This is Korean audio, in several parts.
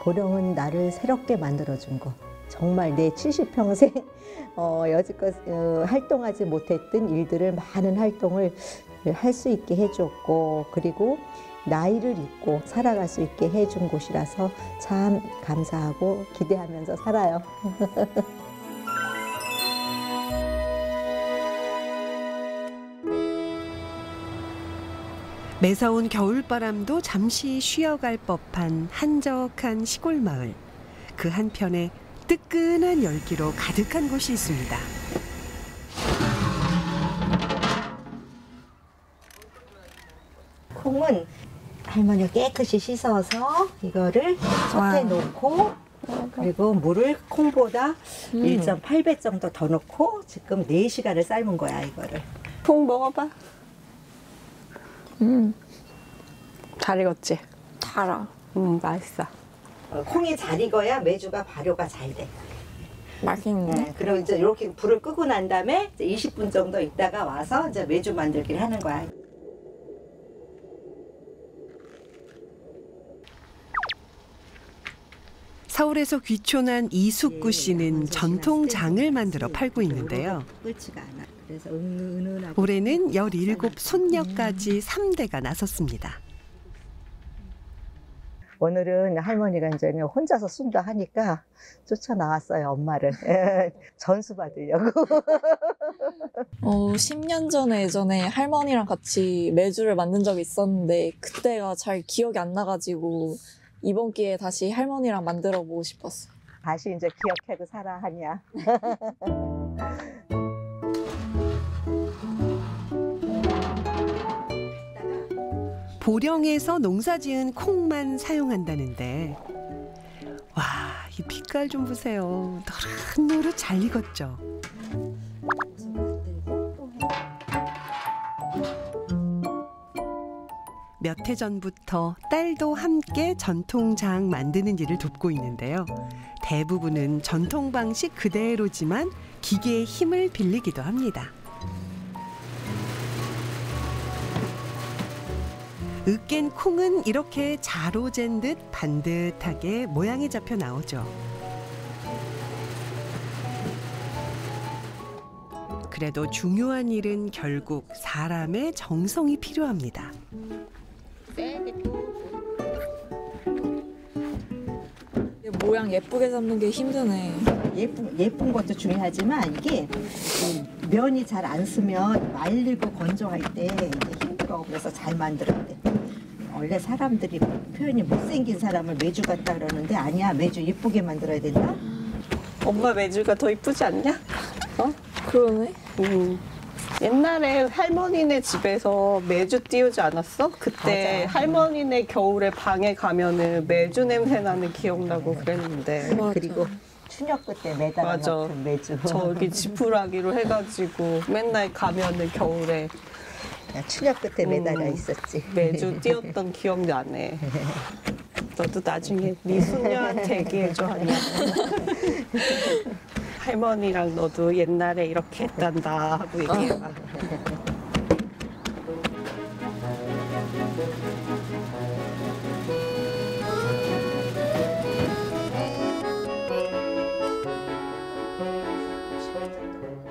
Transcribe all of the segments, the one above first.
보령은 나를 새롭게 만들어준 거. 정말 내 70평생 여지껏 활동하지 못했던 일들을 많은 활동을 할 수 있게 해줬고, 그리고 나이를 잊고 살아갈 수 있게 해준 곳이라서 참 감사하고 기대하면서 살아요. 매서운 겨울바람도 잠시 쉬어갈 법한 한적한 시골 마을. 그 한편에 뜨끈한 열기로 가득한 곳이 있습니다. 콩은 할머니가 깨끗이 씻어서 이거를 솥에 놓고, 그리고 물을 콩보다 1.8배 정도 더 넣고 지금 4시간을 삶은 거야, 이거를. 콩 먹어봐. 잘 익었지? 달아. 맛있어. 콩이 잘 익어야 메주가 발효가 잘 돼. 맛있네. 네, 그럼 이제 이렇게 불을 끄고 난 다음에 이제 20분 정도 있다가 와서 이제 메주 만들기를 하는 거야. 서울에서 귀촌한 이숙구 씨는 전통장을 만들어 팔고 있는데요. 끓지가 않아. 그래서 은은하고. 올해는 17 손녀까지 3대가 나섰습니다. 오늘은 할머니가 이제 혼자서 쓴다 하니까 쫓아나왔어요, 엄마를. 전수 받으려고. 10년 전에 예전에 할머니랑 같이 메주를 만든 적이 있었는데 그때가 잘 기억이 안 나가지고 이번 기회에 다시 할머니랑 만들어 보고 싶었어. 다시 이제 기억하고 살아 하냐. 보령에서 농사지은 콩만 사용한다는데, 와, 이 빛깔 좀 보세요. 노릇노릇 잘 익었죠. 몇 해 전부터 딸도 함께 전통장 만드는 일을 돕고 있는데요. 대부분은 전통 방식 그대로지만 기계의 힘을 빌리기도 합니다. 으깬 콩은 이렇게 자로 잰 듯 반듯하게 모양이 잡혀 나오죠. 그래도 중요한 일은 결국 사람의 정성이 필요합니다. 모양 예쁘게 잡는 게 힘드네. 예쁜 것도 중요하지만 이게 면이 잘 안 쓰면 말리고 건조할 때 이게 힘들어. 그래서 잘 만들어야 돼. 원래 사람들이 표현이 못생긴 사람을 메주 같다 그러는데 아니야. 메주 예쁘게 만들어야 된다. 엄마 메주가 더 이쁘지 않냐? 그러네. 옛날에 할머니네 집에서 메주 띄우지 않았어? 그때 맞아. 할머니네 겨울에 방에 가면은 메주 냄새 나는 기억나고 그랬는데. 맞아. 그리고 추녀 끝에 매달아 맞아. 놓은 메주. 저기 지푸라기로 해가지고 맨날 가면은 겨울에 추녀 끝에 매달아 있었지. 메주 띄웠던 기억이 나네. 너도 나중에 네 손녀한테 얘기해줘, 하냐. 할머니랑 너도 옛날에 이렇게 했단다 하고 얘기해봐.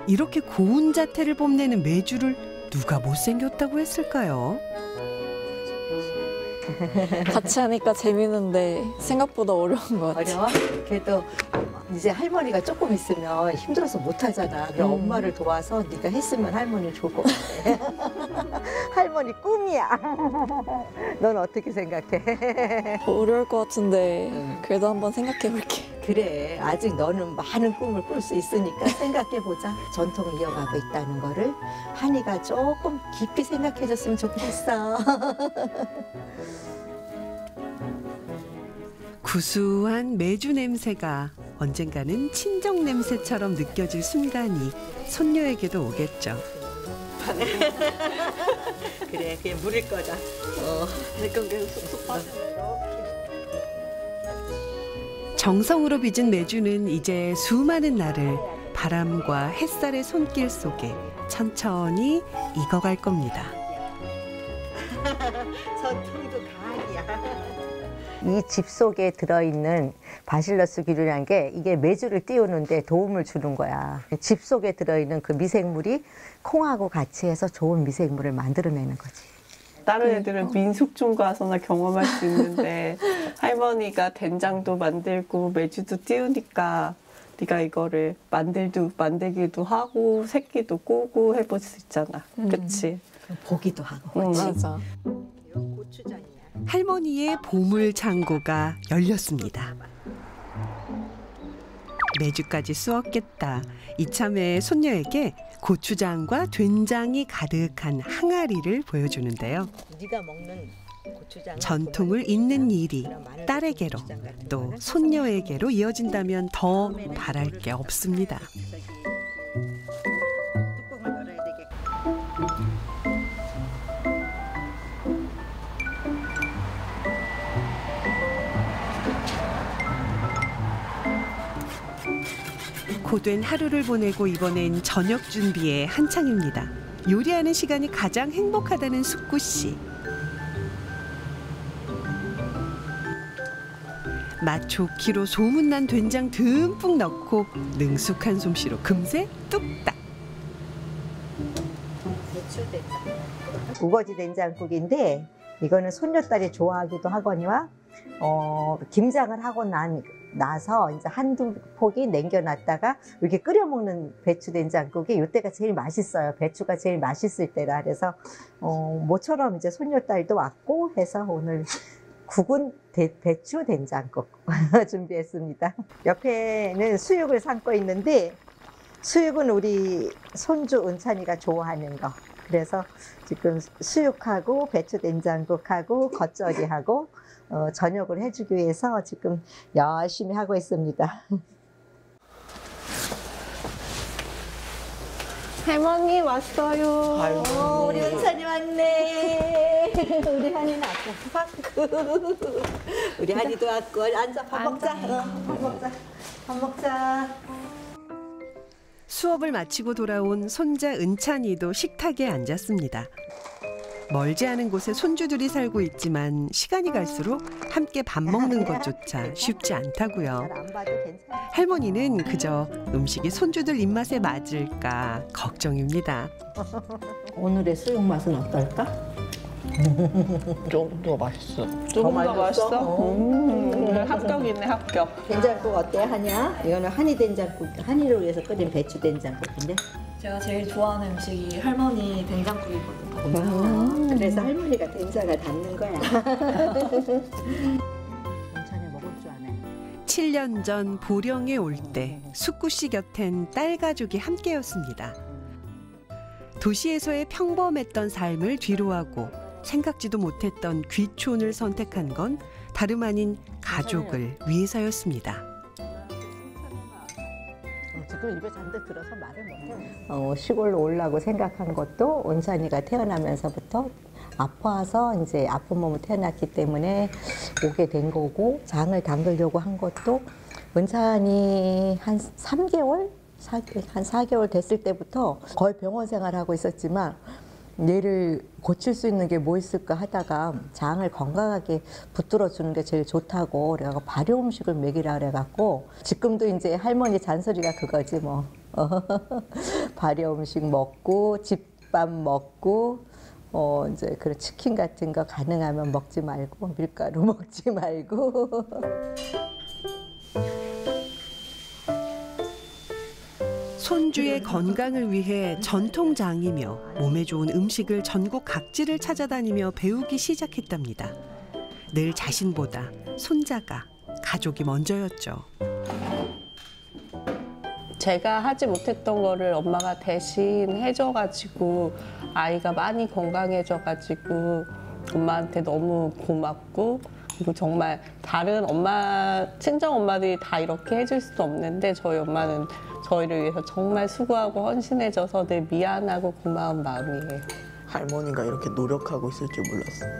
이렇게 고운 자태를 뽐내는 메주를 누가 못생겼다고 했을까요? 같이 하니까 재밌는데 생각보다 어려운 것 같아. 어려워? 그래도 이제 할머니가 조금 있으면 힘들어서 못 하잖아. 그럼 엄마를 도와서 네가 했으면 할머니 좋을 것 같아. 할머니 꿈이야. 넌 어떻게 생각해? 어려울 것 같은데 그래도 한번 생각해 볼게. 그래, 아직 너는 많은 꿈을 꿀 수 있으니까 생각해보자. 전통을 이어가고 있다는 거를 한이가 조금 깊이 생각해줬으면 좋겠어. 구수한 메주 냄새가 언젠가는 친정 냄새처럼 느껴질 순간이 손녀에게도 오겠죠. 섭섭하네. 그래, 그게 물일 거다. 내건 계속 섭섭하네. 정성으로 빚은 메주는 이제 수많은 날을 바람과 햇살의 손길 속에 천천히 익어갈 겁니다. 전통도 강이야. 이 집 속에 들어있는 바실러스 귀류라는 게 이게 메주를 띄우는데 도움을 주는 거야. 집 속에 들어있는 그 미생물이 콩하고 같이 해서 좋은 미생물을 만들어내는 거지. 다른 애들은 민속촌 가서나 경험할 수 있는데 할머니가 된장도 만들고 메주도 띄우니까 네가 이거를 만들기도 하고 새끼도 꼬고 해볼 수 있잖아. 그치? 보기도 하고. 맞아. 고추장이야. 할머니의 보물 창고가 열렸습니다. 메주까지 쑤었겠다. 이참에 손녀에게 고추장과 된장이 가득한 항아리를 보여주는데요. 네가 먹는 고추장 전통을 잇는 일이 딸에게로 또 손녀에게로 이어진다면 더 바랄 게 없습니다. 뚜껑을 열어야 되겠고. 고된 하루를 보내고 이번엔 저녁 준비에 한창입니다. 요리하는 시간이 가장 행복하다는 숙구 씨. 맛 좋기로 소문난 된장 듬뿍 넣고 능숙한 솜씨로 금세 뚝딱. 우거지 된장국인데 이거는 손녀딸이 좋아하기도 하거니와 김장을 하고 나서 이제 한두 포기 남겨놨다가 이렇게 끓여 먹는 배추 된장국이 이때가 제일 맛있어요. 배추가 제일 맛있을 때라. 그래서 모처럼 이제 손녀딸도 왔고 해서 오늘 국은 배추 된장국 준비했습니다. 옆에는 수육을 삶고 있는데 수육은 우리 손주 은찬이가 좋아하는 거. 그래서 지금 수육하고 배추 된장국하고 겉절이하고 저녁을 해주기 위해서 지금 열심히 하고 있습니다. 할머니 왔어요. 우리 은찬이 왔네. 우리 한이는 아까 왔고. 우리 한이도 왔고. 앉아 밥 먹자. 밥 먹자. 밥 먹자. 수업을 마치고 돌아온 손자 은찬이도 식탁에 앉았습니다. 멀지 않은 곳에 손주들이 살고 있지만 시간이 갈수록 함께 밥 먹는 것조차 쉽지 않다고요. 안 봐도 괜찮아. 할머니는 그저 음식이 손주들 입맛에 맞을까 걱정입니다. 오늘의 수육 맛은 어떨까? 좀 더 맛있어. 조금 더 맛있어? 맛있어? 합격이네, 합격. 된장국 어때 하냐? 이거는 한이 된장국, 한이를 위해서 끓인 배추 된장국인데. 제가 제일 좋아하는 음식이 할머니 된장국이거든요. 그래서 할머니가 된장을 담는 거야. 천천히 먹을 줄 아네. 7년 전 보령에 올 때 숙구 씨 곁엔 딸 가족이 함께였습니다. 도시에서의 평범했던 삶을 뒤로하고 생각지도 못했던 귀촌을 선택한 건 다름 아닌 가족을 위해서였습니다. 지금 입에 잔뜩 들어서 말을 못해. 시골로 오려고 생각한 것도 은찬이가 태어나면서부터 아파서 이제 아픈 몸으로 태어났기 때문에 오게 된 거고, 장을 담그려고 한 것도 은찬이 한 3개월? 한 4개월 됐을 때부터 거의 병원 생활하고 있었지만 얘를 고칠 수 있는 게 뭐 있을까 하다가 장을 건강하게 붙들어 주는 게 제일 좋다고 그래갖고 발효 음식을 먹이라 그래갖고 지금도 이제 할머니 잔소리가 그거지 뭐. 발효 음식 먹고 집밥 먹고 이제 그런 치킨 같은 거 가능하면 먹지 말고 밀가루 먹지 말고. 손주의 건강을 위해 전통장이며 몸에 좋은 음식을 전국 각지를 찾아다니며 배우기 시작했답니다. 늘 자신보다 손자가 가족이 먼저였죠. 제가 하지 못했던 거를 엄마가 대신 해줘가지고 아이가 많이 건강해져가지고 엄마한테 너무 고맙고, 그리고 정말 다른 엄마, 친정 엄마들이 다 이렇게 해줄 수도 없는데 저희 엄마는 저희를 위해서 정말 수고하고 헌신해줘서 늘 미안하고 고마운 마음이에요. 할머니가 이렇게 노력하고 있을 줄 몰랐어요.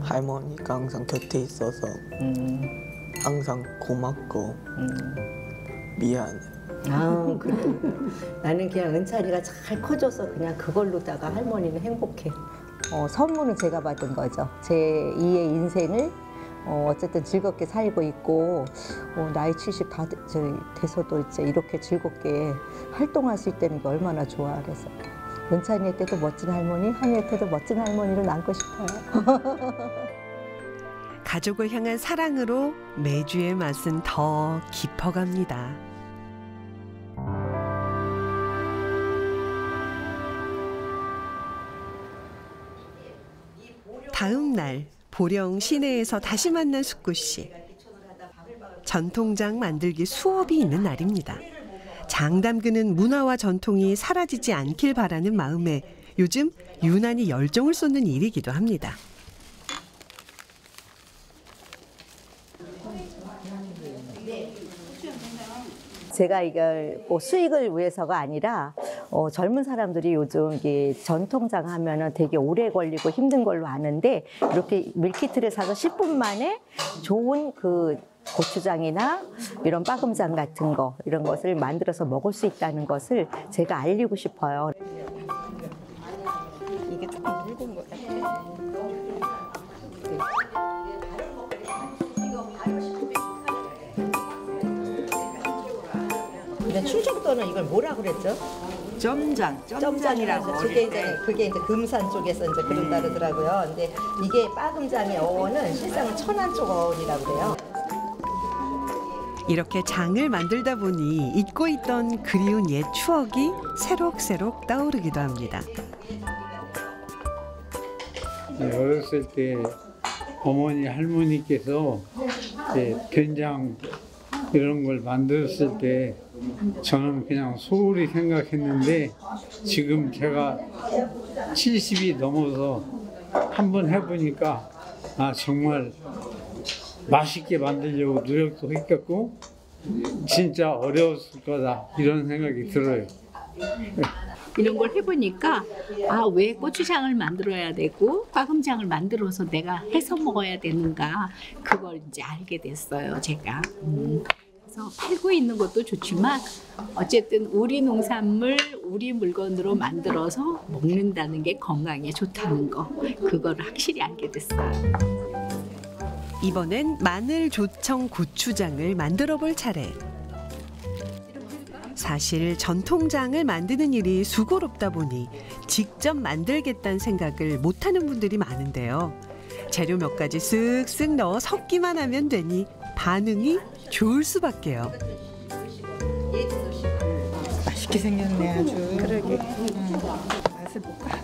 할머니가 항상 곁에 있어서 항상 고맙고 미안해. 아, 그래. 나는 그냥 은찬이가 잘 커져서 그냥 그걸로다가 할머니는 행복해. 선물은 제가 받은 거죠. 제 2의 인생을 어쨌든 즐겁게 살고 있고 나이 70 다 돼서도 이제 이렇게 즐겁게 활동할 수 있다는 게 얼마나 좋아. 그래서 은찬이 때도 멋진 할머니, 한이 때도 멋진 할머니로 남고 싶어요. 가족을 향한 사랑으로 매주의 맛은 더 깊어갑니다. 다음 날 보령 시내에서 다시 만난 숙구 씨. 전통장 만들기 수업이 있는 날입니다. 장 담그는 문화와 전통이 사라지지 않길 바라는 마음에 요즘 유난히 열정을 쏟는 일이기도 합니다. 제가 이걸 뭐 수익을 위해서가 아니라 젊은 사람들이 요즘 이게 전통장 하면은 되게 오래 걸리고 힘든 걸로 아는데 이렇게 밀키트를 사서 10분 만에 좋은 그 고추장이나 이런 빠금장 같은 거 이런 것을 만들어서 먹을 수 있다는 것을 제가 알리고 싶어요. 이게 조금 묽은 것 같아요. 근데 충청도는 이걸 뭐라 그랬죠? 점장이라고. 그게 이제 금산 쪽에서 이제 그런다 그러더라고요. 근데 이게 빠금장의 어원은 실상은 천안 쪽 어원이라고 그래요. 이렇게 장을 만들다 보니 잊고 있던 그리운 옛 추억이 새록새록 떠오르기도 합니다. 어렸을 때 어머니 할머니께서 된장 이런 걸 만들었을 때 저는 그냥 소홀히 생각했는데 지금 제가 70이 넘어서 한번 해보니까 정말 맛있게 만들려고 노력도 했겠고 진짜 어려웠을 거다 이런 생각이 들어요. 이런 걸 해보니까 왜 고추장을 만들어야 되고 빠금장을 만들어서 내가 해서 먹어야 되는가 그걸 이제 알게 됐어요. 제가. 그래서 팔고 있는 것도 좋지만 어쨌든 우리 농산물, 우리 물건으로 만들어서 먹는다는 게 건강에 좋다는 거 그걸 확실히 알게 됐어요. 이번엔 마늘 조청 고추장을 만들어 볼 차례. 사실 전통장을 만드는 일이 수고롭다 보니 직접 만들겠다는 생각을 못하는 분들이 많은데요. 재료 몇 가지 쓱쓱 넣어 섞기만 하면 되니 반응이 좋을 수밖에요. 맛있게 생겼네 아주. 그러게. 맛을 볼까?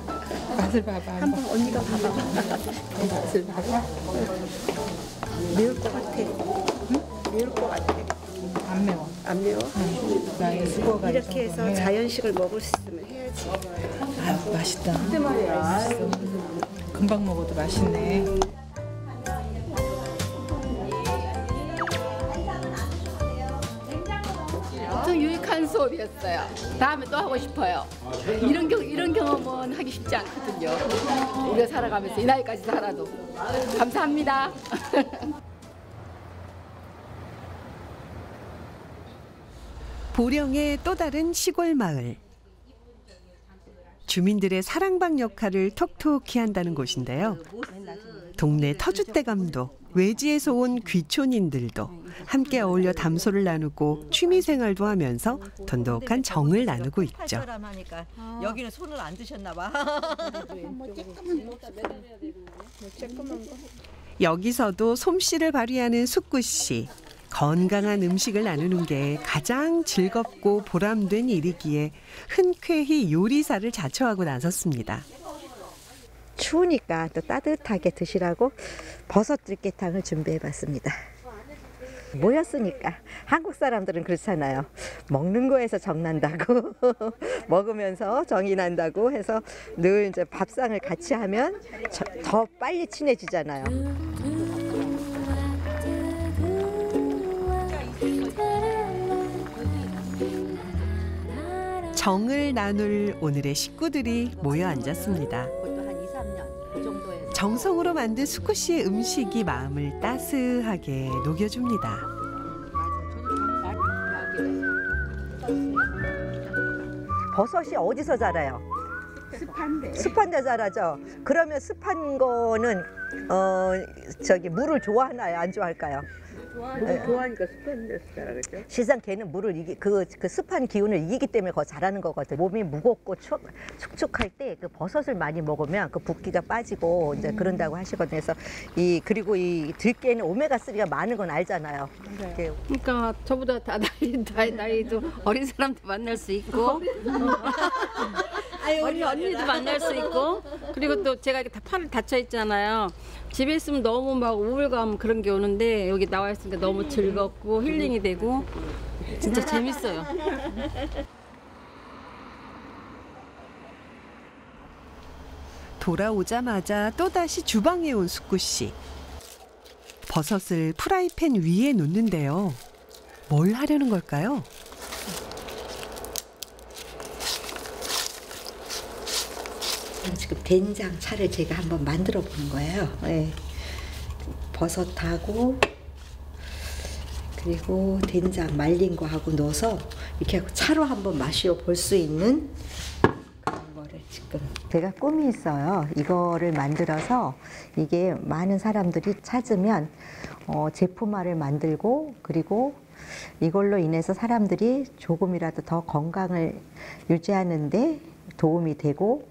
맛을 봐봐. 한번 언니가 봐봐. 맛을 봐봐. 매울 것 같아. 응? 매울 것 같아. 안 매워. 안 매워? 나의 수고가 이렇게 해서 자연식을 먹을 수 있으면 해야지. 맛있다. 근데 말이야. 맛있어. 금방 먹어도 맛있네. 엄청 유익한 수업이었어요. 다음에 또 하고 싶어요. 이런 경험은 하기 쉽지 않거든요. 우리가 살아가면서 이 나이까지 살아도. 감사합니다. 보령의 또 다른 시골 마을. 주민들의 사랑방 역할을 톡톡히 한다는 곳인데요. 동네 터줏대감도 외지에서 온 귀촌인들도 함께 어울려 담소를 나누고 취미생활도 하면서 돈독한 정을 나누고 있죠. 여기는 손을 안 드셨나 봐. 여기서도 솜씨를 발휘하는 숙구 씨. 건강한 음식을 나누는 게 가장 즐겁고 보람된 일이기에 흔쾌히 요리사를 자처하고 나섰습니다. 추우니까 또 따뜻하게 드시라고 버섯 들깨탕을 준비해봤습니다. 모였으니까 한국 사람들은 그렇잖아요. 먹는 거에서 정난다고 먹으면서 정이 난다고 해서 늘 이제 밥상을 같이 하면 더 빨리 친해지잖아요. 정을 나눌 오늘의 식구들이 모여 앉았습니다. 그것도 한 2, 3년 그 정도에서. 정성으로 만든 수구 씨의 음식이 마음을 따스하게 녹여줍니다. 버섯이 어디서 자라요? 습한데. 습한 데 자라죠. 그러면 습한 거는 물을 좋아하나요? 안 좋아할까요? 좋아하니까 습한 데서 자라겠죠. 실상 걔는 물을 그 습한 기운을 이기기 때문에 더 잘하는 거거든. 몸이 무겁고 축축할 때 그 버섯을 많이 먹으면 그 붓기가 빠지고 이제 그런다고 하시거든요. 그래서 그리고 이 들깨는 오메가3가 많은 건 알잖아요. 네. 그러니까 저보다 다 나이도 어린 사람도 만날 수 있고 어린 언니도 만날 수 있고 그리고 또 제가 이렇게 다 팔을 다쳐 있잖아요. 집에 있으면 너무 막 우울감 그런 게 오는데 여기 나와 있으니까 너무 즐겁고 힐링이 되고 진짜 재밌어요. 돌아오자마자 또다시 주방에 온 숙구 씨. 버섯을 프라이팬 위에 놓는데요. 뭘 하려는 걸까요? 지금 된장차를 제가 한번 만들어 보는 거예요. 네. 버섯하고 그리고 된장 말린 거 하고 넣어서 이렇게 하고 차로 한번 마시어 볼 수 있는 그런 거를 지금 제가 꿈이 있어요. 이거를 만들어서 이게 많은 사람들이 찾으면 제품화를 만들고 그리고 이걸로 인해서 사람들이 조금이라도 더 건강을 유지하는데 도움이 되고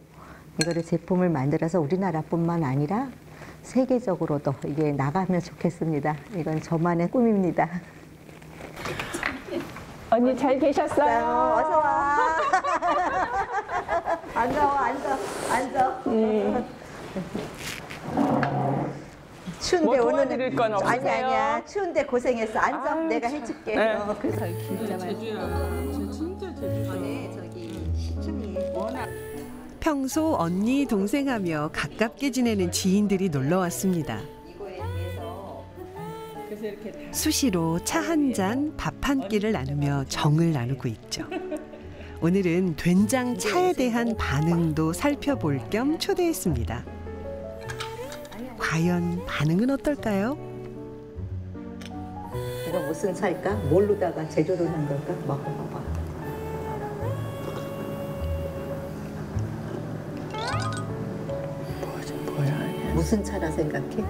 이거를 제품을 만들어서 우리나라뿐만 아니라 세계적으로도 이게 나가면 좋겠습니다. 이건 저만의 꿈입니다. 언니 잘 계셨어요? 어서 와. 앉아. 추운데 뭐 오늘 도와드릴 건 없으세요? 아니야. 추운데 고생했어. 앉아. 내가 해줄게. 네. 그래서 진짜 네, 저기 시중에 평소 언니 동생하며 가깝게 지내는 지인들이 놀러 왔습니다. 수시로 차 한 잔, 밥 한 끼를 나누며 정을 나누고 있죠. 오늘은 된장 차에 대한 반응도 살펴볼 겸 초대했습니다. 과연 반응은 어떨까요? 이거 무슨 차일까? 뭘로다가 제조를 한 걸까? 먹어봐봐. 뭐야? 무슨 차라 생각해?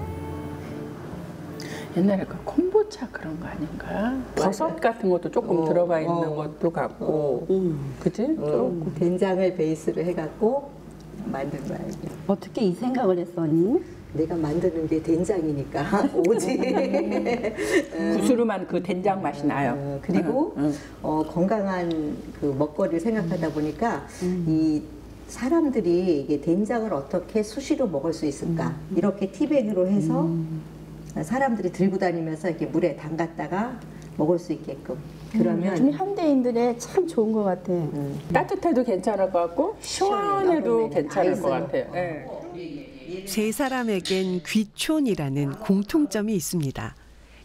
옛날에 그 콤보차 그런 거 아닌가? 버섯 같은 것도 조금 들어가 있는 것도 같고, 그치? 조금. 된장을 베이스로 해갖고 만든 거야. 어떻게 이 생각을 했어, 언니? 내가 만드는 게 된장이니까 오지. 구스름한 그 된장 맛이 나요. 그리고 건강한 그 먹거리를 생각하다 보니까 이 사람들이 이게 된장을 어떻게 수시로 먹을 수 있을까 이렇게 티백으로 해서 사람들이 들고 다니면서 이렇게 물에 담갔다가 먹을 수 있게끔. 그러면 요즘 현대인들의 참 좋은 것 같아. 따뜻해도 괜찮을 것 같고 시원해도 네, 괜찮을 다 것 있어요. 같아요. 네. 세 사람에겐 귀촌이라는 공통점이 있습니다.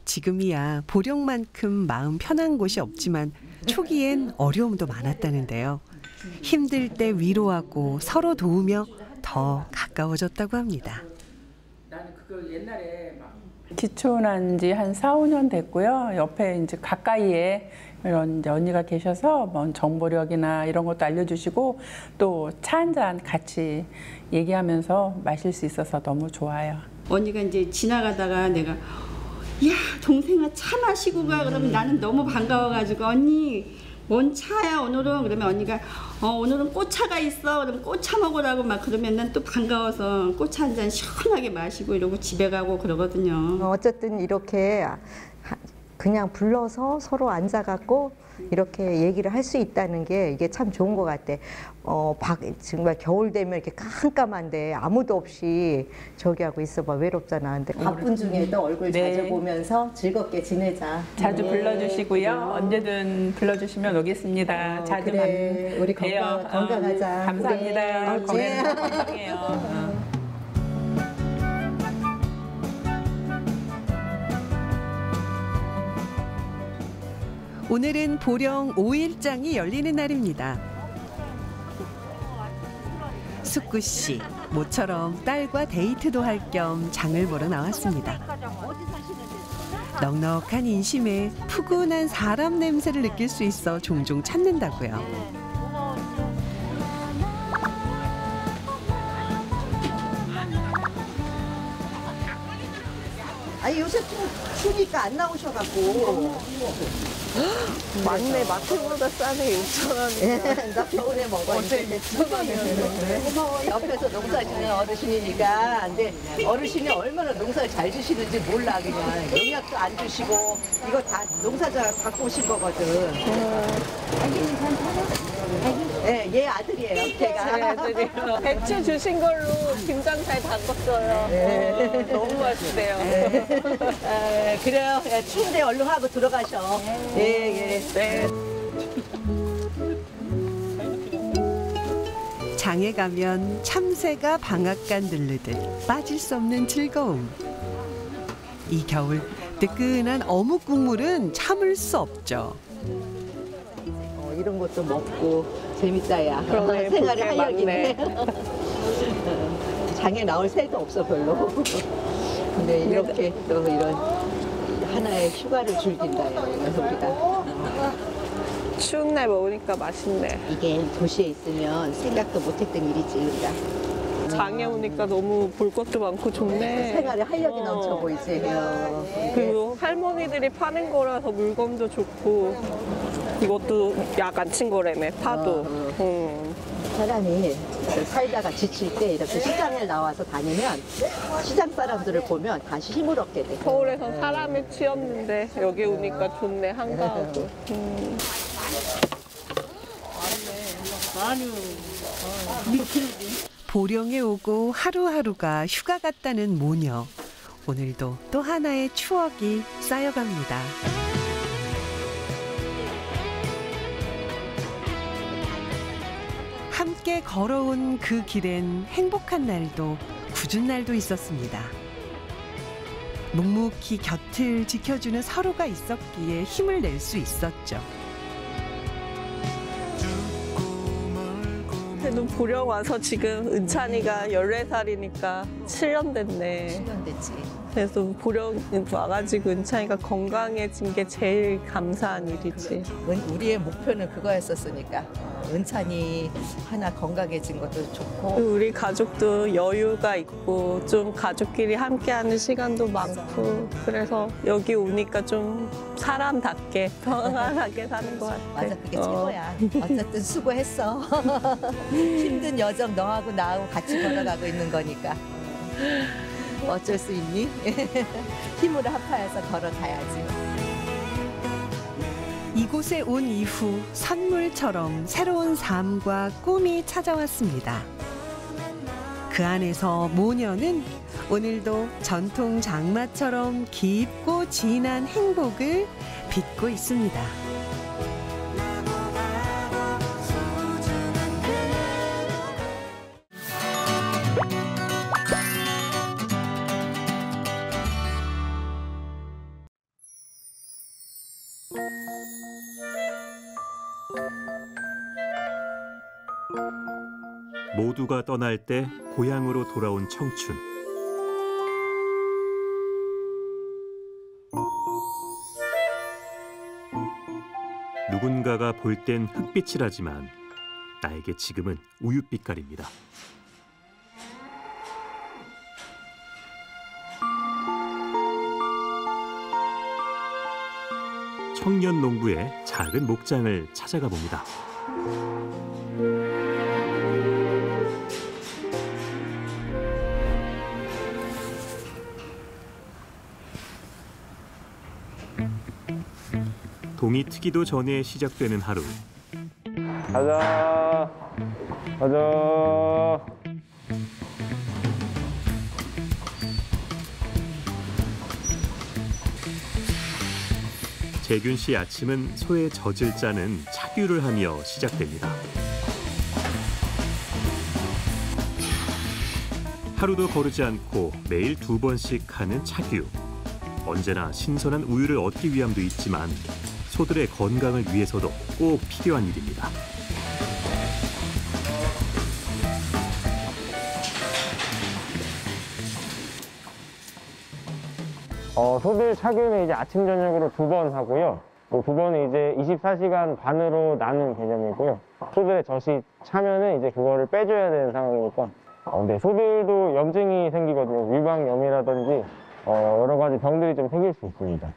지금이야 보령만큼 마음 편한 곳이 없지만 초기엔 어려움도 많았다는데요. 힘들 때 위로하고 서로 도우며 더 가까워졌다고 합니다. 나는 그거 옛날에 막 기촌한 지 한 4, 5년 됐고요. 옆에 이제 가까이에 이런 이제 언니가 계셔서 뭐 정보력이나 이런 것도 알려주시고 또 차 한 잔 같이 얘기하면서 마실 수 있어서 너무 좋아요. 언니가 이제 지나가다가 내가 야 동생아 차 마시고 가 그러면 나는 너무 반가워가지고 언니 뭔 차야 오늘은 그러면 언니가 오늘은 꽃차가 있어 그러면 꽃차 먹으라고 막 그러면 난 또 반가워서 꽃차 한 잔 시원하게 마시고 이러고 집에 가고 그러거든요. 어쨌든 이렇게 그냥 불러서 서로 앉아갖고 이렇게 얘기를 할 수 있다는 게 이게 참 좋은 것 같아. 정말 겨울 되면 이렇게 깜깜한데 아무도 없이 저기 하고 있어봐 외롭잖아. 근데 바쁜 중에도 얼굴 네. 자주 보면서 즐겁게 지내자. 자주 네. 불러주시고요. 언제든 불러주시면 오겠습니다. 자주 그래. 우리 봬요. 건강하자. 감사합니다. 그래. 건강해요. 오늘은 보령 5일장이 열리는 날입니다. 이숙구 씨. 모처럼 딸과 데이트도 할 겸 장을 보러 나왔습니다. 넉넉한 인심에 푸근한 사람 냄새를 느낄 수 있어 종종 찾는다고요. 아니 요새 추우니까 안 나오셔갖고. 맞네, 마트보다 싸네, 6,000원. 나 겨울에 먹어. 어제 6,000원이었는데. 고마워. 옆에서 농사 짓는 어르신이니까. 근데 어르신이 얼마나 농사를 잘 주시는지 몰라, 그냥. 영약도 안 주시고, 이거 다 농사자 갖고 오신 거거든. 네, 얘 아들이에요, 제가. 제 아들이요. 배추 주신 걸로 김장 잘 담궜어요. 네. 너무 맛있대요. 네. 그래요. 야, 추운데 얼른 하고 들어가셔. 예, 예. 네. 장에 가면 참새가 방앗간 누르듯 빠질 수 없는 즐거움. 이 겨울 뜨끈한 어묵 국물은 참을 수 없죠. 이런 것도 먹고 재밌다, 야. 그러네, 생활의 볼 게 활력이네. 장에 나올 새도 없어, 별로. 근데 이렇게 또 이런 하나의 휴가를 즐긴다, 야, 우리가. 추운 날 먹으니까 맛있네. 이게 도시에 있으면 생각도 못했던 일이지, 우리가. 장에 오니까 너무 볼 것도 많고 좋네. 생활에 활력이 넘쳐 보이지. 그리고 할머니들이 파는 거라서 물건도 좋고 이것도 약 안 친 거라며, 파도. 사람이 살다가 지칠 때 이렇게 시장에 나와서 다니면 시장 사람들을 보면 다시 힘을 얻게 돼. 서울에선 사람에 치였는데 여기 오니까 좋네, 한가하고. 보령에 오고 하루하루가 휴가 같다는 모녀. 오늘도 또 하나의 추억이 쌓여갑니다. 함께 걸어온 그 길엔 행복한 날도 굳은 날도 있었습니다. 묵묵히 곁을 지켜주는 서로가 있었기에 힘을 낼 수 있었죠. 그래도 보령 와서 지금 은찬이가 14살이니까 7년 됐네. 7년 됐지. 그래서 보령 와가지고 은찬이가 건강해진 게 제일 감사한 일이지. 우리의 목표는 그거였었으니까. 은찬이 하나 건강해진 것도 좋고. 우리 가족도 여유가 있고 좀 가족끼리 함께하는 시간도 많고 그래서 여기 오니까 좀 사람답게 편안하게 사는 것 같아. 맞아, 그게 최고야. 어쨌든 수고했어. 힘든 여정 너하고 나하고 같이 걸어가고 있는 거니까. 어쩔 수 있니? 힘으로 합하여서 걸어가야지. 이곳에 온 이후 선물처럼 새로운 삶과 꿈이 찾아왔습니다. 그 안에서 모녀는 오늘도 전통 장마처럼 깊고 진한 행복을 빚고 있습니다. 모두가 떠날 때 고향으로 돌아온 청춘. 누군가가 볼 땐 흑빛이라지만 나에게 지금은 우윳빛깔입니다. 청년 농부의 작은 목장을 찾아가 봅니다. 동이 트기도 전에 시작되는 하루. 가자. 가자. 재균 씨 아침은 소의 젖을 짜는 착유를 하며 시작됩니다. 하루도 거르지 않고 매일 2번씩 하는 착유. 언제나 신선한 우유를 얻기 위함도 있지만 소들의 건강을 위해서도 꼭 필요한 일입니다. 소들 착유는 이제 아침 저녁으로 2번 하고요. 또 2번은 이제 24시간 반으로 나눈 개념이고요. 소들의 젖이 차면은 이제 그거를 빼줘야 되는 상황이니까. 근데 소들도 염증이 생기거든요. 위방염이라든지 여러 가지 병들이 좀 생길 수 있습니다.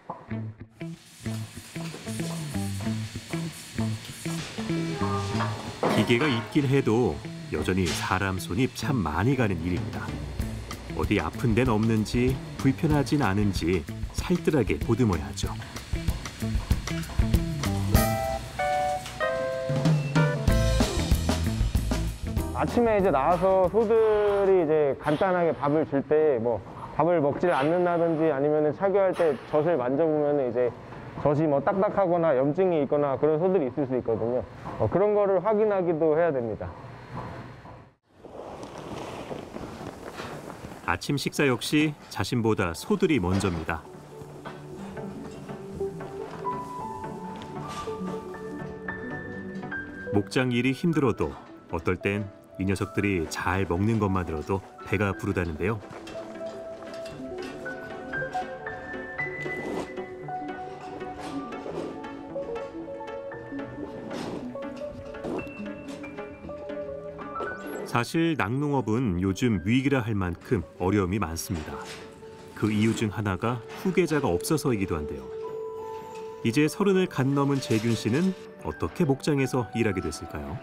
기계가 있긴 해도 여전히 사람 손이 참 많이 가는 일입니다. 어디 아픈 데는 없는지 불편하진 않은지 살뜰하게 보듬어야죠. 아침에 이제 나와서 소들이 이제 간단하게 밥을 줄 때 뭐 밥을 먹질 않는다든지 아니면은 착유할 때 젖을 만져보면은 이제 젖이 뭐 딱딱하거나 염증이 있거나 그런 소들이 있을 수 있거든요. 그런 거를 확인하기도 해야 됩니다. 아침 식사 역시 자신보다 소들이 먼저입니다. 목장 일이 힘들어도 어떨 땐 이 녀석들이 잘 먹는 것만으로도 배가 부르다는데요. 사실 낙농업은 요즘 위기라 할 만큼 어려움이 많습니다. 그 이유 중 하나가 후계자가 없어서이기도 한데요. 이제 30을 갓 넘은 재균 씨는 어떻게 목장에서 일하게 됐을까요?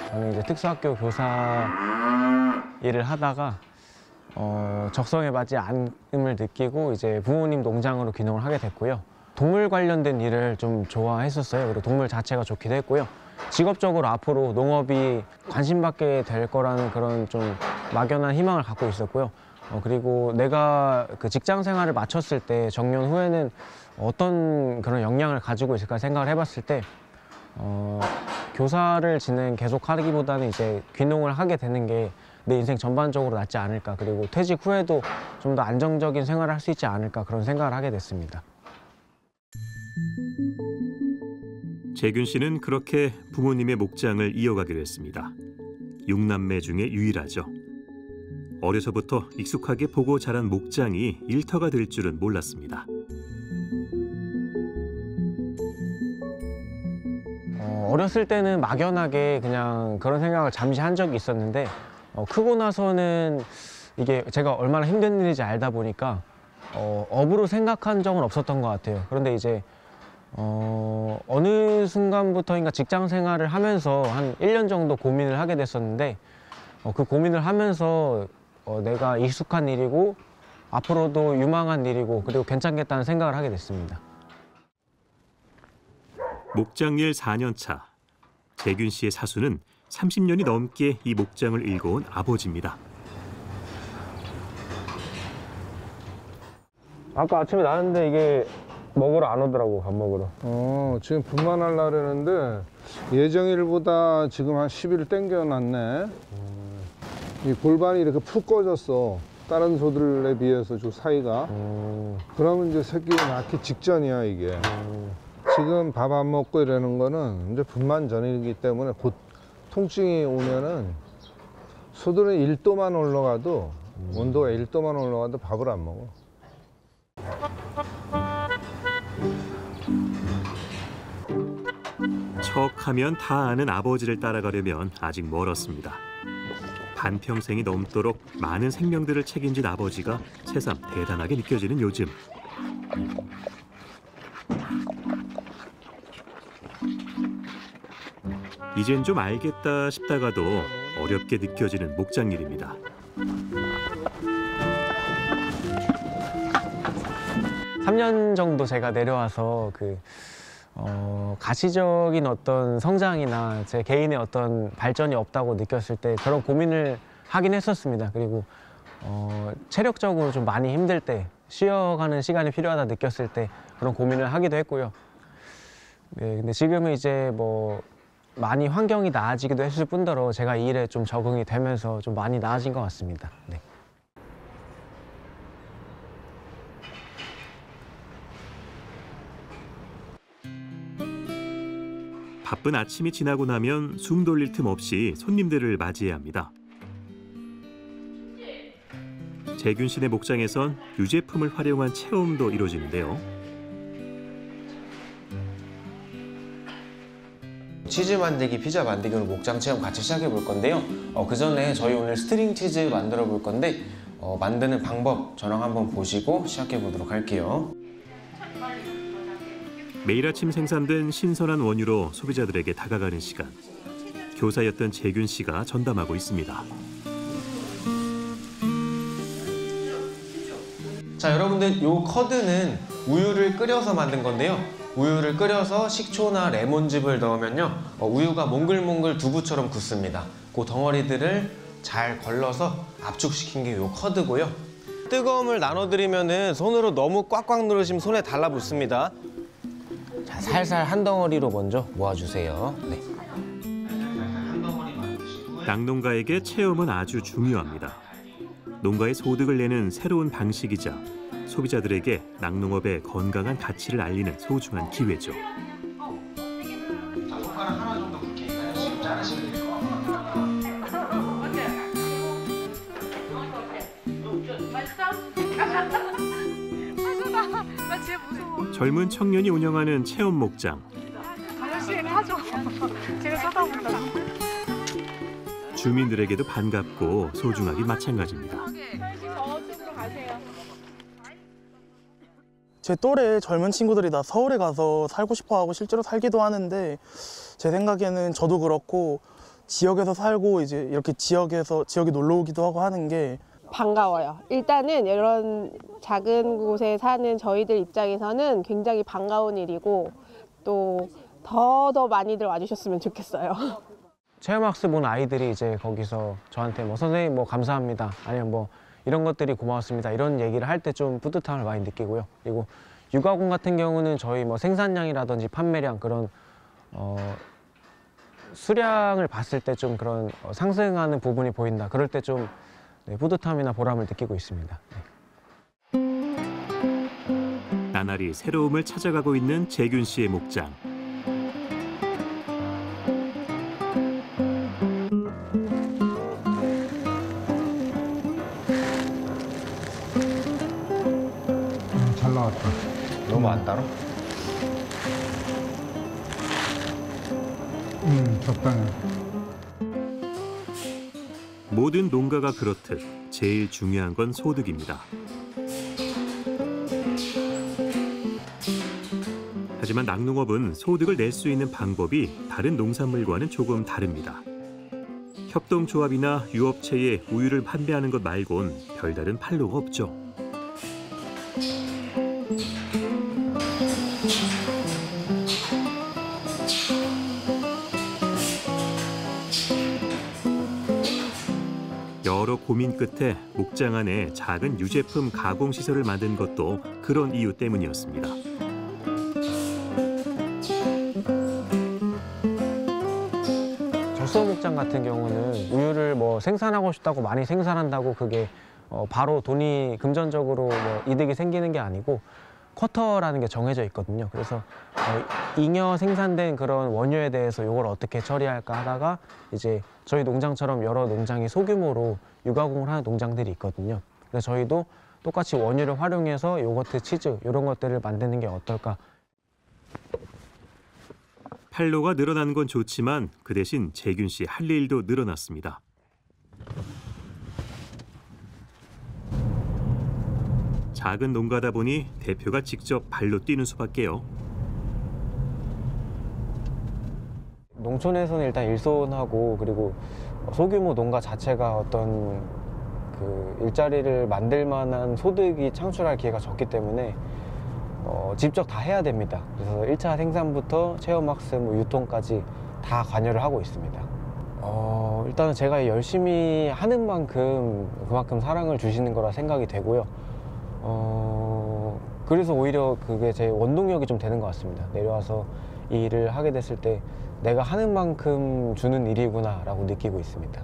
저는 이제 특수학교 교사 일을 하다가 적성에 맞지 않음을 느끼고 이제 부모님 농장으로 귀농을 하게 됐고요. 동물 관련된 일을 좀 좋아했었어요. 그리고 동물 자체가 좋기도 했고요. 직업적으로 앞으로 농업이 관심받게 될 거라는 그런 좀 막연한 희망을 갖고 있었고요. 그리고 내가 그 직장 생활을 마쳤을 때 정년 후에는 어떤 그런 역량을 가지고 있을까 생각을 해봤을 때 교사를 계속하기보다는 이제 귀농을 하게 되는 게 내 인생 전반적으로 낫지 않을까. 그리고 퇴직 후에도 좀 더 안정적인 생활을 할 수 있지 않을까 그런 생각을 하게 됐습니다. 재균 씨는 그렇게 부모님의 목장을 이어가기로 했습니다. 6남매 중에 유일하죠. 어려서부터 익숙하게 보고 자란 목장이 일터가 될 줄은 몰랐습니다. 어렸을 때는 막연하게 그냥 그런 생각을 잠시 한 적이 있었는데 크고 나서는 이게 제가 얼마나 힘든 일인지 알다 보니까 업으로 생각한 적은 없었던 것 같아요. 그런데 이제 어느 순간부터인가 직장 생활을 하면서 한 1년 정도 고민을 하게 됐었는데 그 고민을 하면서 내가 익숙한 일이고 앞으로도 유망한 일이고 그리고 괜찮겠다는 생각을 하게 됐습니다. 목장일 4년 차. 재균 씨의 사수는 30년이 넘게 이 목장을 일궈온 아버지입니다. 아까 아침에 나왔는데 이게 먹으러 안 오더라고, 밥 먹으러. 지금 분만하려고 그러는데 예정일보다 지금 한 10일 땡겨놨네. 이 골반이 이렇게 푹 꺼졌어. 다른 소들에 비해서 좀 사이가. 그러면 이제 새끼 낳기 직전이야, 이게. 지금 밥 안 먹고 이러는 거는 이제 분만 전이기 때문에 곧 통증이 오면은 소들은 1도만 올라가도 온도가 1도만 올라가도 밥을 안 먹어. 척하면 다 아는 아버지를 따라가려면 아직 멀었습니다. 반평생이 넘도록 많은 생명들을 책임진 아버지가 새삼 대단하게 느껴지는 요즘. 이젠 좀 알겠다 싶다가도 어렵게 느껴지는 목장 일입니다. 삼 년 정도 제가 내려와서 가시적인 어떤 성장이나 제 개인의 어떤 발전이 없다고 느꼈을 때 그런 고민을 하긴 했었습니다. 그리고 체력적으로 좀 많이 힘들 때, 쉬어가는 시간이 필요하다 느꼈을 때 그런 고민을 하기도 했고요. 네, 근데 지금은 이제 뭐 많이 환경이 나아지기도 했을 뿐더러 제가 이 일에 좀 적응이 되면서 좀 많이 나아진 것 같습니다. 네. 바쁜 아침이 지나고 나면 숨 돌릴 틈 없이 손님들을 맞이해야 합니다. 재균 씨네 목장에선 유제품을 활용한 체험도 이루어지는데요. 치즈 만들기, 피자 만들기로 목장 체험 같이 시작해 볼 건데요. 그 전에 저희 오늘 스트링 치즈 만들어 볼 건데 만드는 방법 저랑 한번 보시고 시작해 보도록 할게요. 매일 아침 생산된 신선한 원유로 소비자들에게 다가가는 시간. 교사였던 재균 씨가 전담하고 있습니다. 자, 여러분들 요 커드는 우유를 끓여서 만든 건데요. 우유를 끓여서 식초나 레몬즙을 넣으면요, 우유가 몽글몽글 두부처럼 굳습니다. 그 덩어리들을 잘 걸러서 압축시킨 게 요 커드고요. 뜨거움을 나눠드리면은 손으로 너무 꽉꽉 누르시면 손에 달라붙습니다. 자, 살살 한 덩어리로 먼저 모아주세요. 네. 낙농가에게 체험은 아주 중요합니다. 농가의 소득을 내는 새로운 방식이자 소비자들에게 낙농업의 건강한 가치를 알리는 소중한 기회죠. 젊은 청년이 운영하는 체험 목장. 주민들에게도 반갑고 소중하기 마찬가지입니다. 제 또래 젊은 친구들이 다 서울에 가서 살고 싶어하고 실제로 살기도 하는데 제 생각에는 저도 그렇고 지역에서 살고 이제 이렇게 지역에 놀러 오기도 하고 하는 게 반가워요. 일단은 이런 작은 곳에 사는 저희들 입장에서는 굉장히 반가운 일이고 또 더 많이들 와주셨으면 좋겠어요. 체험학습 온 아이들이 이제 거기서 저한테 뭐 선생님 뭐 감사합니다, 아니면 뭐 이런 것들이 고맙습니다, 이런 얘기를 할 때 좀 뿌듯함을 많이 느끼고요. 그리고 육아공 같은 경우는 저희 뭐 생산량이라든지 판매량 그런 수량을 봤을 때 좀 그런 상승하는 부분이 보인다. 그럴 때 좀 뿌듯함이나 보람을 느끼고 있습니다. 나날이 새로움을 찾아가고 있는 재균 씨의 목장. 잘 나왔다. 너무 안 따로? 적당해. 모든 농가가 그렇듯 제일 중요한 건 소득입니다. 하지만 낙농업은 소득을 낼 수 있는 방법이 다른 농산물과는 조금 다릅니다. 협동조합이나 유업체에 우유를 판매하는 것 말곤 별다른 판로가 없죠. 여러 고민 끝에 목장 안에 작은 유제품 가공 시설을 만든 것도 그런 이유 때문이었습니다. 적성 목장 같은 경우는 우유를 뭐 생산하고 싶다고 많이 생산한다고 그게 바로 돈이 금전적으로 뭐 이득이 생기는 게 아니고 쿼터라는 게 정해져 있거든요. 그래서 잉여 생산된 그런 원유에 대해서 이걸 어떻게 처리할까 하다가 이제 저희 농장처럼 여러 농장이 소규모로 유가공을 하는 농장들이 있거든요. 그래서 저희도 똑같이 원유를 활용해서 요거트, 치즈 이런 것들을 만드는 게 어떨까. 판로가 늘어나는 건 좋지만 그 대신 재균 씨 할 일도 늘어났습니다. 작은 농가다 보니 대표가 직접 발로 뛰는 수밖에요. 농촌에서는 일단 일손하고 그리고 소규모 농가 자체가 어떤 그 일자리를 만들 만한 소득이 창출할 기회가 적기 때문에 직접 다 해야 됩니다. 그래서 1차 생산부터 체험학습, 유통까지 다 관여를 하고 있습니다. 일단은 제가 열심히 하는 만큼 그만큼 사랑을 주시는 거라 생각이 되고요. 그래서 오히려 그게 제 원동력이 좀 되는 것 같습니다. 내려와서 이 일을 하게 됐을 때 내가 하는 만큼 주는 일이구나 라고 느끼고 있습니다.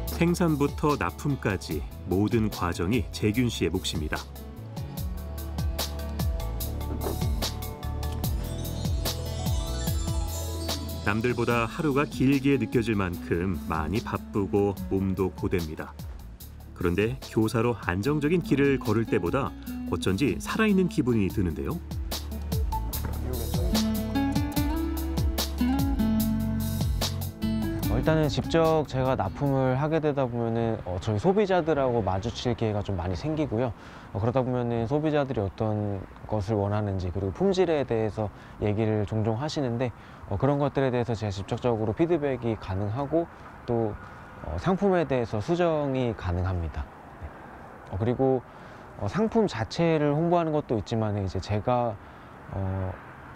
생산부터 납품까지 모든 과정이 재균 씨의 몫입니다. 남들보다 하루가 길게 느껴질 만큼 많이 바쁘고 몸도 고됩니다. 그런데 교사로 안정적인 길을 걸을 때보다 어쩐지 살아있는 기분이 드는데요. 일단은 직접 제가 납품을 하게 되다 보면은 저희 소비자들하고 마주칠 기회가 좀 많이 생기고요. 그러다 보면은 소비자들이 어떤 것을 원하는지 그리고 품질에 대해서 얘기를 종종 하시는데 그런 것들에 대해서 제가 직접적으로 피드백이 가능하고 또 상품에 대해서 수정이 가능합니다. 그리고 상품 자체를 홍보하는 것도 있지만 이제 제가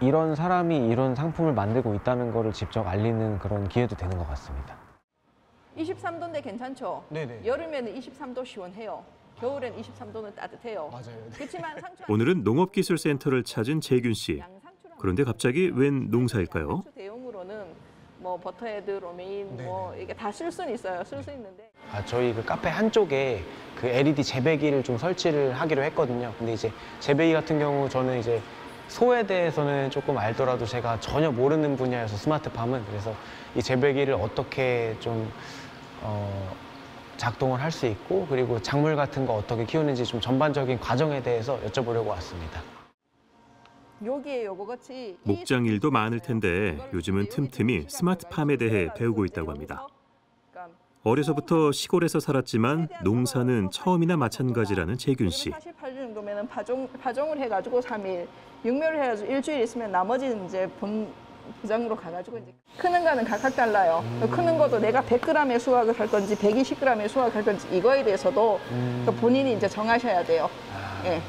이런 사람이 이런 상품을 만들고 있다는 거를 직접 알리는 그런 기회도 되는 것 같습니다. 23도인데 괜찮죠? 네네. 여름에는 23도 시원해요. 겨울엔 23도는 따뜻해요. 맞아요. 그렇지만 상추 오늘은 농업기술센터를 찾은 재균 씨. 그런데 갑자기 웬 농사일까요? 대용으로는 뭐 버터헤드, 로메인 뭐 이게 다 쓸 수는 있어요. 쓸 수 있는데. 저희 그 카페 한쪽에 그 LED 재배기를 좀 설치를 하기로 했거든요. 근데 이제 재배기 같은 경우 저는 이제 소에 대해서는 조금 알더라도 제가 전혀 모르는 분야여서 스마트팜은 그래서 이 재배기를 어떻게 좀 작동을 할 수 있고 그리고 작물 같은 거 어떻게 키우는지 좀 전반적인 과정에 대해서 여쭤보려고 왔습니다. 여기에 요거 같이 목장 일도 많을 텐데 요즘은 틈틈이 스마트팜에 대해 배우고 있다고 합니다. 어려서부터 시골에서 살았지만 농사는 처음이나 마찬가지라는 재균 씨. 48주 정도면은 파종을 해가지고 3일, 육묘를 해가지고 일주일 있으면 나머지는 이제 부장으로 가가지고 이제 크는 거는 각각 달라요. 크는 것도 내가 100g의 수확을 할 건지 120g의 수확을 할 건지 이거에 대해서도 본인이 이제 정하셔야 돼요. 예.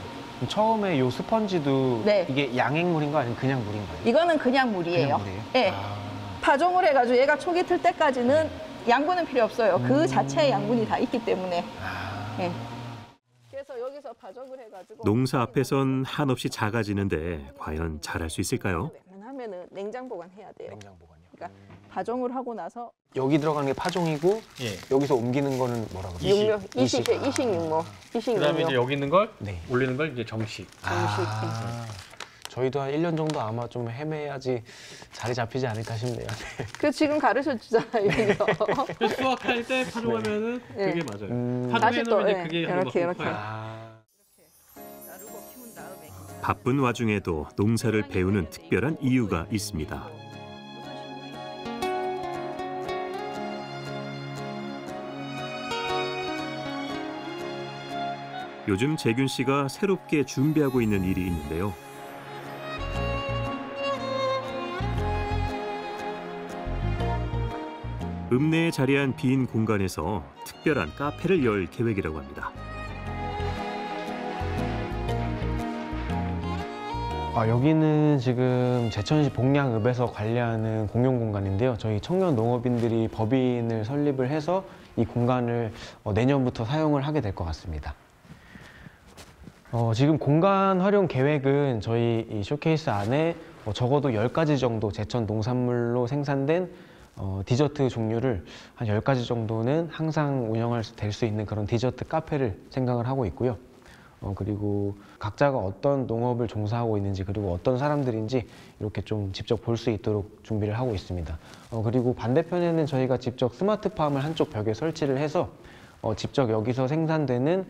처음에 요 스펀지도 네. 이게 양액물인가 아니면 그냥 물인가요? 이거는 그냥 물이에요. 그냥 물이에요? 예. 파종을 해가지고 얘가 초기 틀 때까지는 양분은 필요 없어요. 그 자체의 양분이 다 있기 때문에. 예. 그래서 여기서 파종을 해가지고 농사 앞에선 한없이 작아지는데 과연 잘할 수 있을까요? 웬만하면은 냉장 보관해야 돼요. 냉장 보관요. 그러니까 파종을 하고 나서 여기 들어가는 게 파종이고 여기서 옮기는 거는 뭐라고 그러죠? 육묘, 이식육모. 그다음에 이제 여기 있는 걸 올리는 걸 이제 정식. 저희도 한 1년 정도 아마 좀 헤매야지 자리 잡히지 않을까 싶네요. 그 지금 가르쳐 주잖아요. 여기서. 수확할 때 파종하면은 네. 그게 맞아요. 다시 또 파종해놓으면 이제 그게 이렇게 하는 거 이렇게. 바쁜 와중에도 농사를 배우는 특별한 이유가 있습니다. 요즘 재균 씨가 새롭게 준비하고 있는 일이 있는데요. 읍내에 자리한 빈 공간에서 특별한 카페를 열 계획이라고 합니다. 여기는 지금 제천시 복량읍에서 관리하는 공용 공간인데요. 저희 청년 농업인들이 법인을 설립을 해서 이 공간을 내년부터 사용을 하게 될 것 같습니다. 지금 공간 활용 계획은 저희 이 쇼케이스 안에 적어도 10가지 정도 제천 농산물로 생산된 디저트 종류를 한 10가지 정도는 항상 운영할 될 수 있는 그런 디저트 카페를 생각을 하고 있고요. 그리고 각자가 어떤 농업을 종사하고 있는지 그리고 어떤 사람들인지 이렇게 좀 직접 볼 수 있도록 준비를 하고 있습니다. 그리고 반대편에는 저희가 직접 스마트팜을 한쪽 벽에 설치를 해서 직접 여기서 생산되는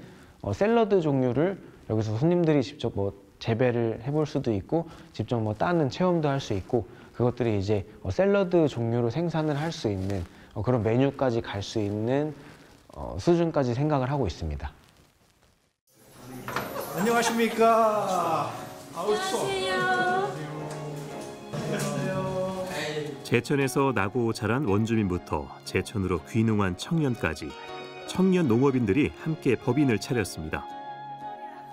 샐러드 종류를 여기서 손님들이 직접 뭐 재배를 해볼 수도 있고 직접 뭐 따는 체험도 할 수 있고 그것들이 이제 샐러드 종류로 생산을 할 수 있는 그런 메뉴까지 갈 수 있는 수준까지 생각을 하고 있습니다. 안녕하십니까. 제천에서 나고 자란 원주민부터 제천으로 귀농한 청년까지 청년 농업인들이 함께 법인을 차렸습니다.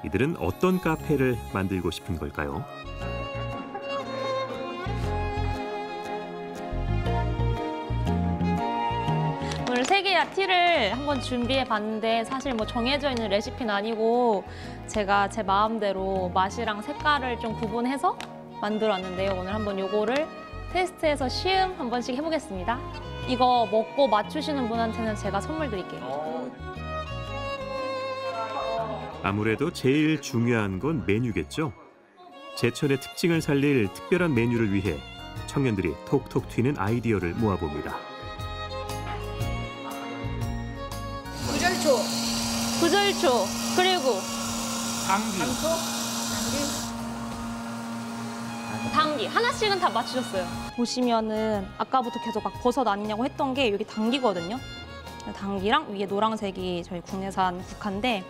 이들은 어떤 카페를 만들고 싶은 걸까요? 오늘 세계야 티를 한번 준비해 봤는데 사실 뭐 정해져 있는 레시피는 아니고 제가 제 마음대로 맛이랑 색깔을 좀 구분해서 만들었는데요. 오늘 한번 요거를 테스트해서 시음 한 번씩 해보겠습니다. 이거 먹고 맞추시는 분한테는 제가 선물 드릴게요. 아무래도 제일 중요한 건 메뉴겠죠. 제천의 특징을 살릴 특별한 메뉴를 위해 청년들이 톡톡 튀는 아이디어를 모아봅니다. 구절초 그리고 당기 하나씩은 다 맞추셨어요. 보시면은 아까부터 계속 막 버섯 아니냐고 했던 게 여기 당기거든요. 당기랑 위에 노란색이 저희 국내산 국화인데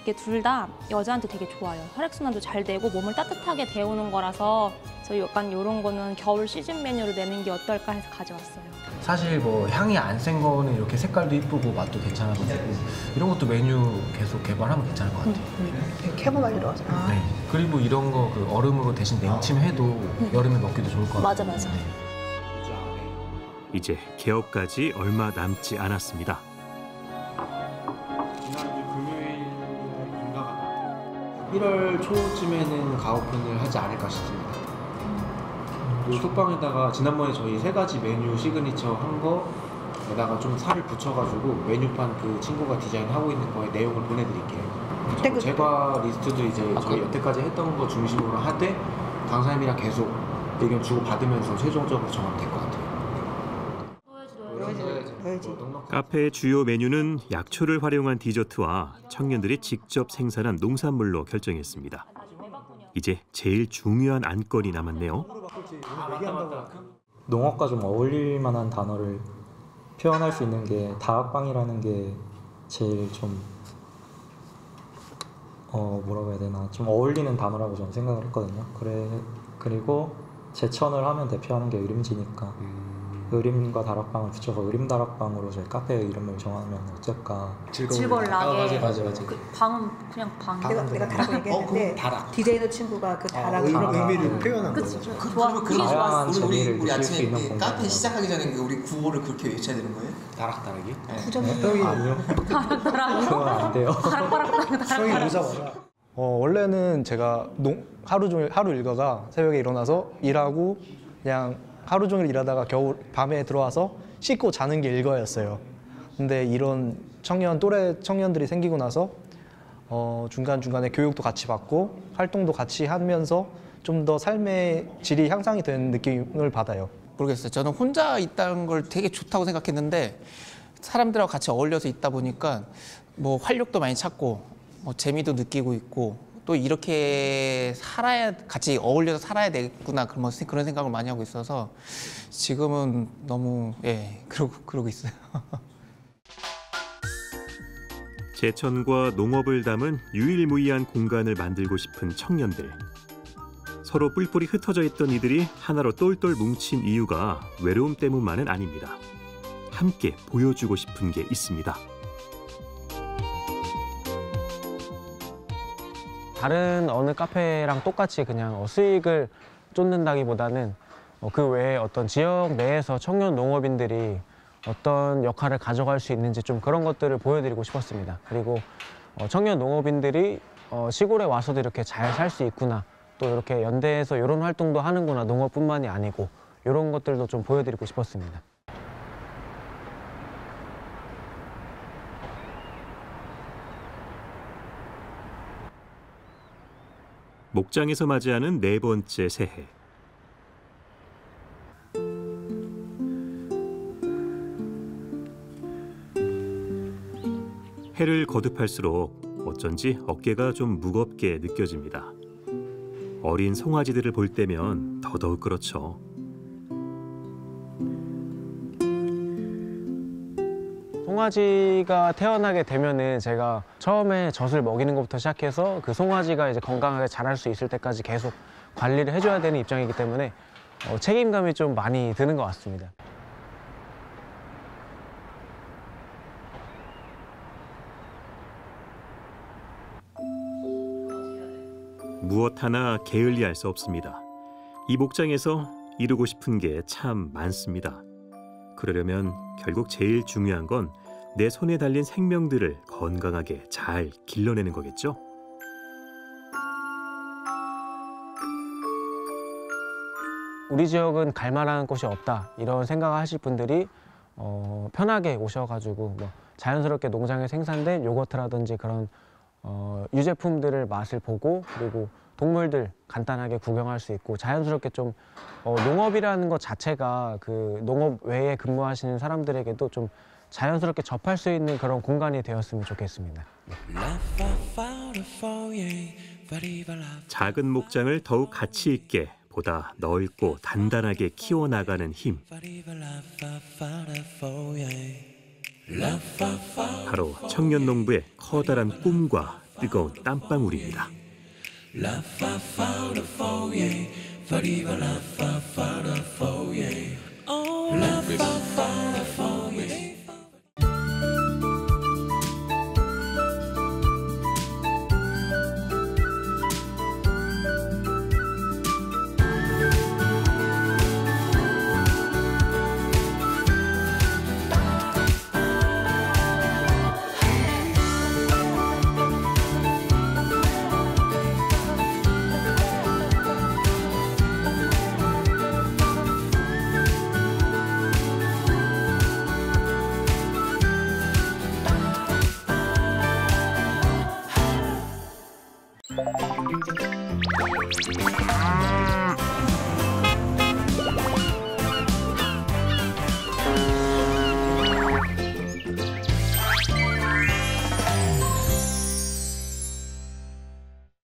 이게 둘 다 여자한테 되게 좋아요. 혈액순환도 잘 되고 몸을 따뜻하게 데우는 거라서 저희 약간 이런 거는 겨울 시즌 메뉴로 내는 게 어떨까 해서 가져왔어요. 사실 뭐 향이 안 센 거는 이렇게 색깔도 이쁘고 맛도 괜찮아가지고 이런 것도 메뉴 계속 개발하면 괜찮을 것 같아요. 캐모마일로 하죠. 네. 그리고 이런 거 그 얼음으로 대신 냉침해도 여름에 먹기도 좋을 것 같아요. 맞아. 이제 개업까지 얼마 남지 않았습니다. 1월 초쯤에는 가오픈을 하지 않을까 싶습니다. 이 톡방에다가 지난번에 저희 3가지 메뉴 시그니처 한 거에다가 좀 살을 붙여가지고 메뉴판 그 친구가 디자인하고 있는 거에 내용을 보내드릴게요. 제과 리스트도 이제 저희 여태까지 했던 거 중심으로 하되 강사님이랑 계속 의견 주고 받으면서 최종적으로 정하면 될 것 같아요. 카페의 주요 메뉴는 약초를 활용한 디저트와 청년들이 직접 생산한 농산물로 결정했습니다. 이제 제일 중요한 안건이 남았네요. 농업과 좀 어울릴 만한 단어를 표현할 수 있는 게 다락방이라는 게 제일 좀 뭐라고 해야 되나 좀 어울리는 단어라고 저는 생각을 했거든요. 그리고 제천을 하면 대표하는 게 의림지니까 의림과 다락방을 붙여서 의림다락방으로 저희 카페의 이름을 정하면 어떨까. 즐거울라게. 맞아. 그 방은 그냥 방. 내가 다락 얘기했는데 디자이너 친구가 그 다락을 의미를 표현한 거죠. 좋아. 다양한 재미를 우리 느낄 수 있는 아침에 공간. 카페 시작하기 전에 우리 구호를 그렇게 외쳐야 되는 거예요? 다락다락이? 네. 아니요. 그건 안 돼요. 원래는 제가 하루 일과가 새벽에 일어나서 일하고 그냥 하루 종일 일하다가 밤에 들어와서 씻고 자는 게 일과였어요. 근데 이런 또래 청년들이 생기고 나서 중간중간에 교육도 같이 받고 활동도 같이 하면서 좀 더 삶의 질이 향상이 되는 느낌을 받아요. 모르겠어요. 저는 혼자 있다는 걸 되게 좋다고 생각했는데 사람들하고 같이 어울려서 있다 보니까 뭐 활력도 많이 찾고 뭐 재미도 느끼고 있고 또 이렇게 같이 어울려서 살아야 되겠구나 그런 생각을 많이 하고 있어서 지금은 너무 그러고 있어요. 제천과 농업을 담은 유일무이한 공간을 만들고 싶은 청년들. 서로 뿔뿔이 흩어져 있던 이들이 하나로 똘똘 뭉친 이유가 외로움 때문만은 아닙니다. 함께 보여주고 싶은 게 있습니다. 다른 어느 카페랑 똑같이 그냥 수익을 쫓는다기보다는 그 외에 어떤 지역 내에서 청년 농업인들이 어떤 역할을 가져갈 수 있는지 좀 그런 것들을 보여드리고 싶었습니다. 그리고 청년 농업인들이 시골에 와서도 이렇게 잘 살 수 있구나, 또 이렇게 연대에서 이런 활동도 하는구나, 농업뿐만이 아니고 이런 것들도 좀 보여드리고 싶었습니다. 목장에서 맞이하는 4번째 새해. 해를 거듭할수록 어쩐지 어깨가 좀 무겁게 느껴집니다. 어린 송아지들을 볼 때면 더더욱 그렇죠. 송아지가 태어나게 되면은 제가 처음에 젖을 먹이는 것부터 시작해서 그 송아지가 이제 건강하게 자랄 수 있을 때까지 계속 관리를 해줘야 되는 입장이기 때문에 책임감이 좀 많이 드는 것 같습니다. 무엇 하나 게을리할 수 없습니다. 이 목장에서 이루고 싶은 게 참 많습니다. 그러려면 결국 제일 중요한 건 내 손에 달린 생명들을 건강하게 잘 길러내는 거겠죠? 우리 지역은 갈 만한 곳이 없다, 이런 생각을 하실 분들이 편하게 오셔가지고 뭐 자연스럽게 농장에 생산된 요거트라든지 그런 유제품들을 맛을 보고, 그리고 동물들 간단하게 구경할 수 있고 자연스럽게 좀 농업이라는 것 자체가 그 농업 외에 근무하시는 사람들에게도 좀 자연스럽게 접할 수 있는 그런 공간이 되었으면 좋겠습니다. 작은 목장을 더욱 가치 있게 보다 넓고 단단하게 키워나가는 힘. 바로 청년 농부의 커다란 꿈과 뜨거운 땀방울입니다.